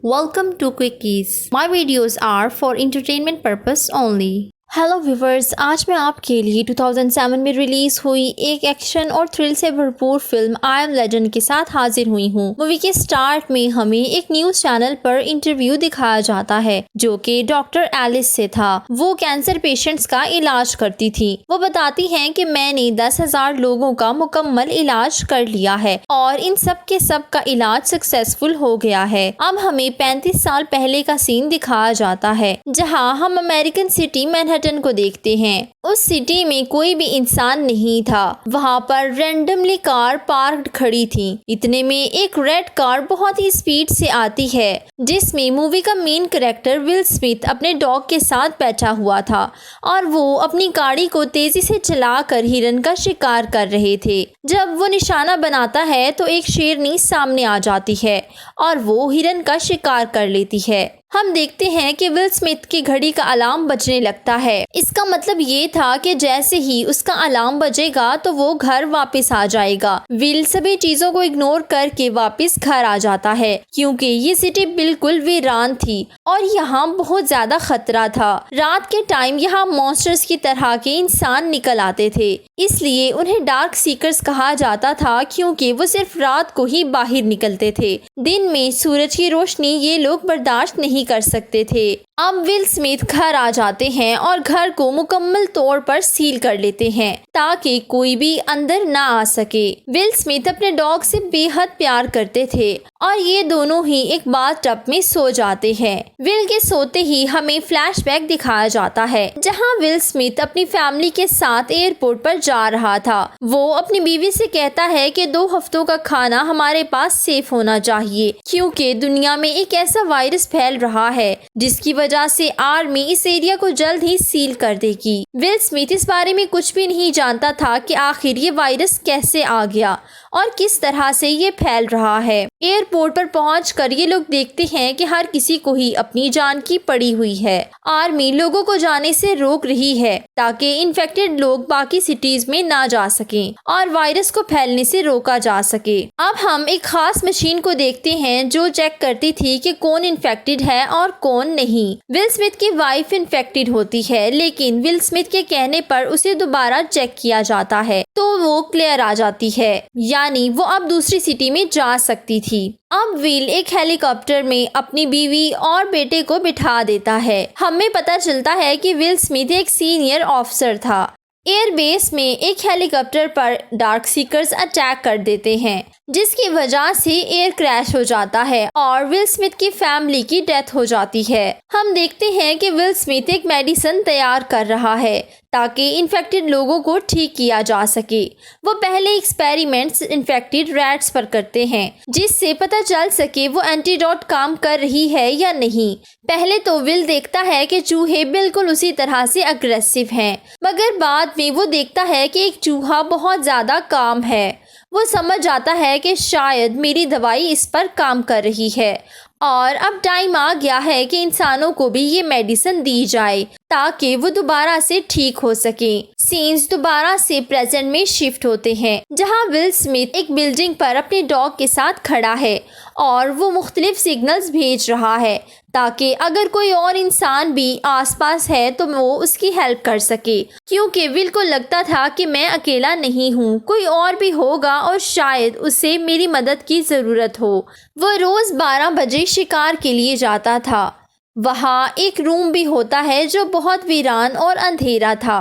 Welcome to Quickies. My videos are for entertainment purpose only. Hello viewers, आज मैं आपके लिए 2007 में रिलीज हुई एक एक्शन और थ्रिल से भरपूर फिल्म आई एम लेजेंड के साथ हाजिर हुई हूँ। मूवी के स्टार्ट में हमें एक न्यूज चैनल पर इंटरव्यू दिखाया जाता है जो कि डॉक्टर एलिस से था। वो कैंसर पेशेंट्स का इलाज करती थी। वो बताती हैं कि मैंने 10,000 लोगों का मुकम्मल इलाज कर लिया है और इन सब के सब का इलाज सक्सेसफुल हो गया है। अब हमें 35 साल पहले का सीन दिखाया जाता है जहाँ हम अमेरिकन सिटी मैनहट्टन को देखते हैं। उस सिटी में कोई भी इंसान नहीं था। वहाँ पर रैंडमली कार पार्क्ड खड़ी थी। इतने में एक रेड कार बहुत ही स्पीड से आती है जिसमें मूवी का मेन कैरेक्टर विल स्मिथ अपने डॉग के साथ बैठा हुआ था और वो अपनी गाड़ी को तेजी से चलाकर हिरन का शिकार कर रहे थे। जब वो निशाना बनाता है तो एक शेरनी सामने आ जाती है और वो हिरन का शिकार कर लेती है। हम देखते हैं कि विल स्मिथ की घड़ी का अलार्म बजने लगता है। इसका मतलब ये था कि जैसे ही उसका अलार्म बजेगा तो वो घर वापस आ जाएगा। विल सभी चीजों को इग्नोर करके वापस घर आ जाता है क्योंकि ये सिटी बिल्कुल वीरान थी और यहाँ बहुत ज्यादा खतरा था। रात के टाइम यहाँ मॉन्स्टर्स की तरह के इंसान निकल आते थे, इसलिए उन्हें डार्क सीकर्स कहा जाता था क्योंकि वो सिर्फ रात को ही बाहर निकलते थे। दिन में सूरज की रोशनी ये लोग बर्दाश्त नहीं कर सकते थे। अब विल स्मिथ घर आ जाते हैं और घर को मुकम्मल तौर पर सील कर लेते हैं ताकि कोई भी अंदर ना आ सके। विल स्मिथ अपने डॉग से बेहद प्यार करते थे और ये दोनों ही एक बाथटब में सो जाते हैं। विल के सोते ही हमें फ्लैशबैक दिखाया जाता है जहां विल स्मिथ अपनी फैमिली के साथ एयरपोर्ट पर जा रहा था। वो अपनी बीवी से कहता है कि 2 हफ्तों का खाना हमारे पास सेफ होना चाहिए क्योंकि दुनिया में एक ऐसा वायरस फैल रहा है जिसकी वजह से आर्मी इस एरिया को जल्द ही सील कर देगी। विल स्मिथ इस बारे में कुछ भी नहीं जानता था कि आखिर ये वायरस कैसे आ गया और किस तरह से ये फैल रहा है। एयरपोर्ट पर पहुंचकर ये लोग देखते हैं कि हर किसी को ही अपनी जान की पड़ी हुई है। आर्मी लोगों को जाने से रोक रही है ताकि इन्फेक्टेड लोग बाकी सिटीज में ना जा सकें और वायरस को फैलने से रोका जा सके। अब हम एक खास मशीन को देखते हैं जो चेक करती थी कि कौन इन्फेक्टेड है और कौन नहीं। विल स्मिथ की वाइफ इन्फेक्टेड होती है लेकिन विल स्मिथ के कहने पर उसे दोबारा चेक किया जाता है तो वो क्लियर आ जाती है, यानी वो अब दूसरी सिटी में जा सकती थी। अब विल एक हेलीकॉप्टर में अपनी बीवी और बेटे को बिठा देता है। हमें पता चलता है कि विल स्मिथ एक सीनियर ऑफिसर था। एयरबेस में एक हेलीकॉप्टर पर डार्क सीकर्स अटैक कर देते हैं जिसकी वजह से एयर क्रैश हो जाता है और विल स्मिथ की फैमिली की डेथ हो जाती है। हम देखते हैं कि विल स्मिथ एक मेडिसिन तैयार कर रहा है ताकि इन्फेक्टेड लोगों को ठीक किया जा सके। वो पहले एक्सपेरिमेंट्स इन्फेक्टेड रैट्स पर करते हैं जिससे पता चल सके वो एंटीडोट काम कर रही है या नहीं। पहले तो विल देखता है कि चूहे बिल्कुल उसी तरह से अग्रेसिव हैं, मगर बाद में वो देखता है कि एक चूहा बहुत ज़्यादा काम है। वो समझ जाता है कि शायद मेरी दवाई इस पर काम कर रही है और अब टाइम आ गया है कि इंसानों को भी ये मेडिसिन दी जाए ताकि वो दोबारा से ठीक हो सके। सीन्स दोबारा से प्रेजेंट में शिफ्ट होते हैं जहां विल स्मिथ एक बिल्डिंग पर अपने डॉग के साथ खड़ा है और वो मुख्तलिफ सिग्नल्स भेज रहा है ताकि अगर कोई और इंसान भी आसपास है तो वो उसकी हेल्प कर सके क्योंकि विल को लगता था कि मैं अकेला नहीं हूँ, कोई और भी होगा और शायद उसे मेरी मदद की ज़रूरत हो। वो रोज़ 12 बजे शिकार के लिए जाता था। वहाँ एक रूम भी होता है जो बहुत वीरान और अंधेरा था।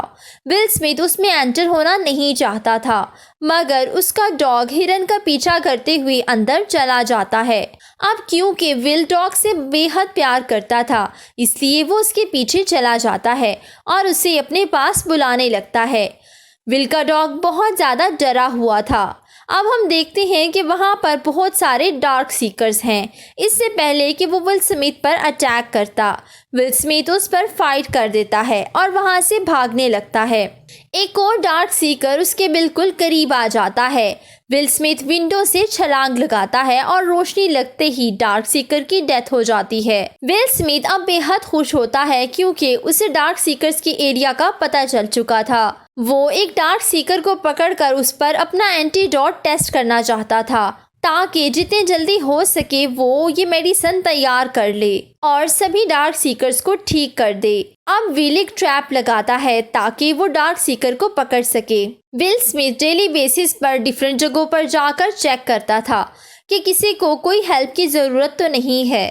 विल स्मिथ उसमें एंटर होना नहीं चाहता था मगर उसका डॉग हिरन का पीछा करते हुए अंदर चला जाता है। अब क्योंकि विल डॉग से बेहद प्यार करता था इसलिए वो उसके पीछे चला जाता है और उसे अपने पास बुलाने लगता है। विल का डॉग बहुत ज़्यादा डरा हुआ था। अब हम देखते हैं कि वहाँ पर बहुत सारे डार्क सीकर्स हैं। इससे पहले कि वो विल स्मिथ पर अटैक करता, विल स्मिथ उस पर फाइट कर देता है और वहाँ से भागने लगता है। एक और डार्क सीकर उसके बिल्कुल करीब आ जाता है। विल स्मिथ विंडो से छलांग लगाता है और रोशनी लगते ही डार्क सीकर की डेथ हो जाती है। विल स्मिथ अब बेहद खुश होता है क्योंकि उसे डार्क सीकर्स के एरिया का पता चल चुका था। वो एक डार्क सीकर को पकड़कर उस पर अपना एंटीडोट टेस्ट करना चाहता था ताकि जितने जल्दी हो सके वो ये मेडिसिन तैयार कर ले और सभी डार्क सीकर्स को ठीक कर दे। अब विल एक ट्रैप लगाता है ताकि वो डार्क सीकर को पकड़ सके। विल स्मिथ डेली बेसिस पर डिफरेंट जगहों पर जाकर चेक करता था कि किसी को कोई हेल्प की ज़रूरत तो नहीं है।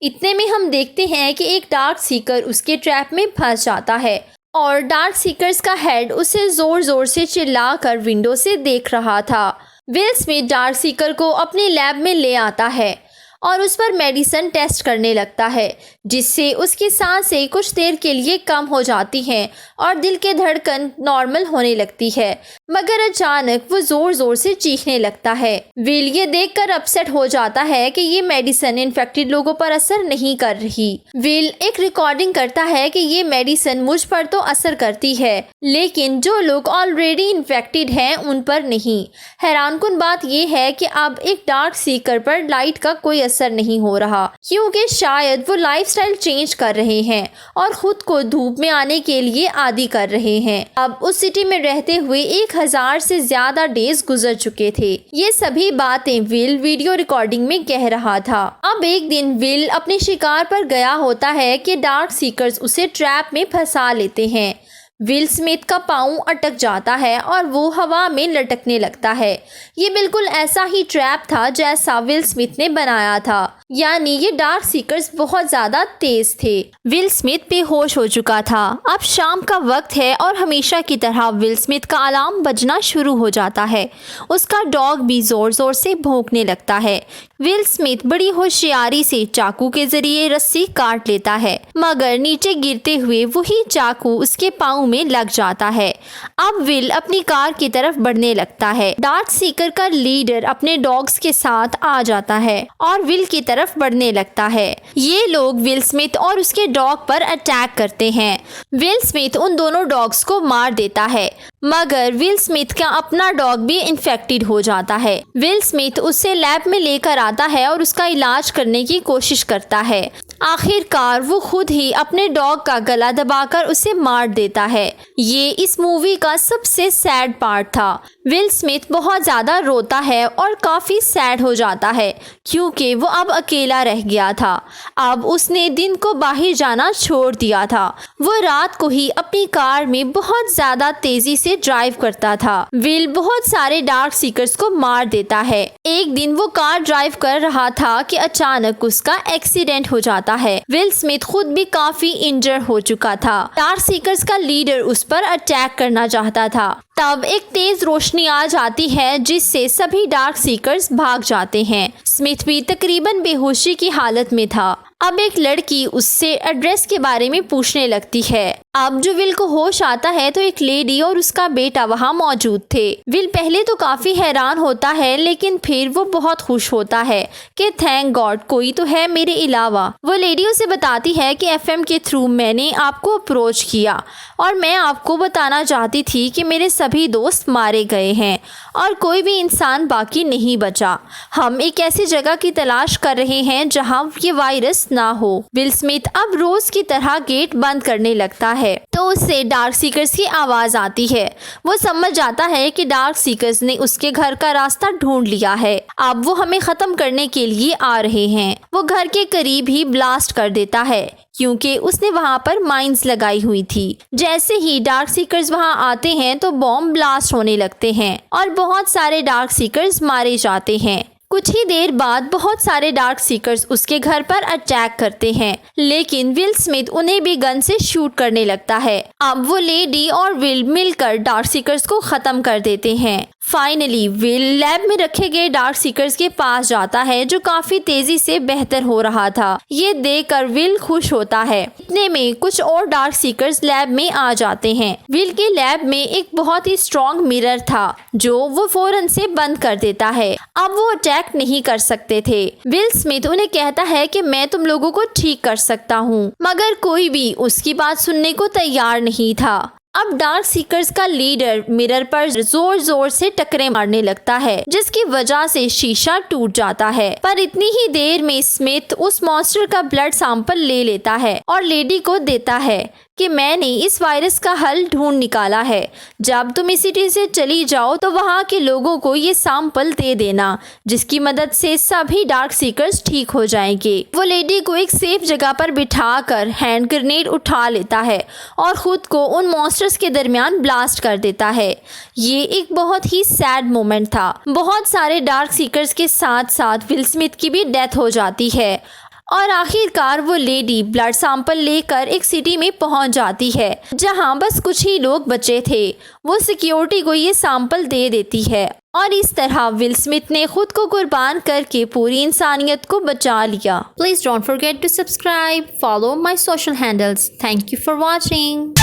इतने में हम देखते हैं कि एक डार्क सीकर उसके ट्रैप में फंस जाता है और डार्क सीकर्स का हेड उसे ज़ोर ज़ोर से चिल्लाकर विंडो से देख रहा था। विल स्मिथ डार्क सीकर को अपने लैब में ले आता है और उस पर मेडिसिन टेस्ट करने लगता है, जिससे उसकी सांसें कुछ देर के लिए कम हो जाती हैं और दिल के धड़कन नॉर्मल होने लगती है। मगर अचानक वो ज़ोर ज़ोर से चीखने लगता है। विल ये देखकर अपसेट हो जाता है कि ये मेडिसिन इन्फेक्टेड लोगों पर असर नहीं कर रही। विल एक रिकॉर्डिंग करता है कि ये मेडिसिन मुझ पर तो असर करती है, लेकिन जो लोग ऑलरेडी इन्फेक्टेड हैं उन पर नहीं। हैरानकुन बात यह है कि अब एक डार्क सीकर पर लाइट का कोई असर नहीं हो रहा, क्योंकि शायद वो लाइफस्टाइल चेंज कर रहे हैं और खुद को धूप में आने के लिए आदी कर रहे हैं। अब उस सिटी में रहते हुए 1000 से ज्यादा डेज गुजर चुके थे। ये सभी बातें विल वीडियो रिकॉर्डिंग में कह रहा था। अब एक दिन विल अपने शिकार पर गया होता है कि डार्क सीकर्स उसे ट्रैप में फंसा लेते हैं। विल स्मिथ का पाँव अटक जाता है और वो हवा में लटकने लगता है। ये बिल्कुल ऐसा ही ट्रैप था जैसा विल स्मिथ ने बनाया था, यानी ये डार्क सीकर्स बहुत ज़्यादा तेज थे। विल स्मिथ बेहोश हो चुका था। अब शाम का वक्त है और हमेशा की तरह विल स्मिथ का अलार्म बजना शुरू हो जाता है। उसका डॉग भी ज़ोर ज़ोर से भौंकने लगता है। विल स्मिथ बड़ी होशियारी से चाकू के जरिए रस्सी काट लेता है, मगर नीचे गिरते हुए वही चाकू उसके पाँव में लग जाता है। अब विल अपनी कार की तरफ बढ़ने लगता है। डार्क सीकर का लीडर अपने डॉग्स के साथ आ जाता है और विल की तरफ बढ़ने लगता है। ये लोग विल स्मिथ और उसके डॉग पर अटैक करते हैं। विल स्मिथ उन दोनों डॉग्स को मार देता है, मगर विल स्मिथ का अपना डॉग भी इन्फेक्टेड हो जाता है। विल स्मिथ उसे लैब में लेकर आता है और उसका इलाज करने की कोशिश करता है। आखिरकार वो खुद ही अपने डॉग का गला दबाकर उसे मार देता है। ये इस मूवी का सबसे सैड पार्ट था। विल स्मिथ बहुत ज़्यादा रोता है और काफ़ी सैड हो जाता है, क्योंकि वो अब अकेला रह गया था। अब उसने दिन को बाहर जाना छोड़ दिया था। वो रात को ही अपनी कार में बहुत ज़्यादा तेज़ी से ड्राइव करता था। विल बहुत सारे डार्क सीकर्स को मार देता है। एक दिन वो कार ड्राइव कर रहा था कि अचानक उसका एक्सीडेंट हो जाता है। विल स्मिथ खुद भी काफ़ी इंजर हो चुका था। डार्क सीकर्स का लीडर उस पर अटैक करना चाहता था। तब एक तेज रोशनी आ जाती है, जिससे सभी डार्क सीकर्स भाग जाते हैं। स्मिथ भी तकरीबन बेहोशी की हालत में था। अब एक लड़की उससे एड्रेस के बारे में पूछने लगती है। अब जो विल को होश आता है तो एक लेडी और उसका बेटा वहाँ मौजूद थे। विल पहले तो काफी हैरान होता है, लेकिन फिर वो बहुत खुश होता है कि थैंक गॉड कोई तो है मेरे अलावा। वो लेडी उसे बताती है कि एफएम के थ्रू मैंने आपको अप्रोच किया और मैं आपको बताना चाहती थी कि मेरे सभी दोस्त मारे गए हैं और कोई भी इंसान बाकी नहीं बचा। हम एक ऐसी जगह की तलाश कर रहे हैं जहाँ ये वायरस ना हो। विल स्मिथ अब रोज की तरह गेट बंद करने लगता है तो उससे डार्क सीकर्स की आवाज आती है। वो समझ जाता है कि डार्क सीकर्स ने उसके घर का रास्ता ढूंढ लिया है। अब वो हमें खत्म करने के लिए आ रहे हैं। वो घर के करीब ही ब्लास्ट कर देता है, क्योंकि उसने वहां पर माइंस लगाई हुई थी। जैसे ही डार्क सीकर्स वहां आते हैं तो बॉम्ब ब्लास्ट होने लगते हैं और बहुत सारे डार्क सीकर्स मारे जाते हैं। कुछ ही देर बाद बहुत सारे डार्क सीकर्स उसके घर पर अटैक करते हैं, लेकिन विल स्मिथ उन्हें भी गन से शूट करने लगता है। अब वो लेडी और विल मिलकर डार्क सीकर्स को खत्म कर देते हैं। फाइनली विल लैब में रखे गए डार्क सीकर्स के पास जाता है, जो काफी तेजी से बेहतर हो रहा था। ये देखकर विल खुश होता है। इतने में कुछ और डार्क सीकर्स लैब में आ जाते हैं। विल के लैब में एक बहुत ही स्ट्रॉन्ग मिरर था, जो वो फौरन से बंद कर देता है। अब वो अटैक नहीं कर सकते थे। विल स्मिथ उन्हें कहता है कि मैं तुम लोगों को ठीक कर सकता हूँ, मगर कोई भी उसकी बात सुनने को तैयार नहीं था। अब डार्क सीकर्स का लीडर मिरर पर जोर जोर से टकरे मारने लगता है, जिसकी वजह से शीशा टूट जाता है। पर इतनी ही देर में स्मिथ उस मॉन्स्टर का ब्लड सैंपल ले लेता है और लेडी को देता है कि मैंने इस वायरस का हल ढूंढ निकाला है। जब तुम इस सिटी से चली जाओ तो वहाँ के लोगों को ये सैंपल दे देना, जिसकी मदद से सभी डार्क सीकर्स ठीक हो जाएंगे। वो लेडी को एक सेफ जगह पर बिठाकर हैंड ग्रेनेड उठा लेता है और खुद को उन मॉन्स्टर्स के दरमियान ब्लास्ट कर देता है। ये एक बहुत ही सैड मोमेंट था। बहुत सारे डार्क सीकर्स के साथ साथ विल स्मिथ की भी डेथ हो जाती है और आखिरकार वो लेडी ब्लड सैंपल लेकर एक सिटी में पहुंच जाती है जहां बस कुछ ही लोग बचे थे। वो सिक्योरिटी को ये सैंपल दे देती है और इस तरह विल स्मिथ ने खुद को कुर्बान करके पूरी इंसानियत को बचा लिया। Please don't forget to subscribe, follow my social handles. Thank you for watching.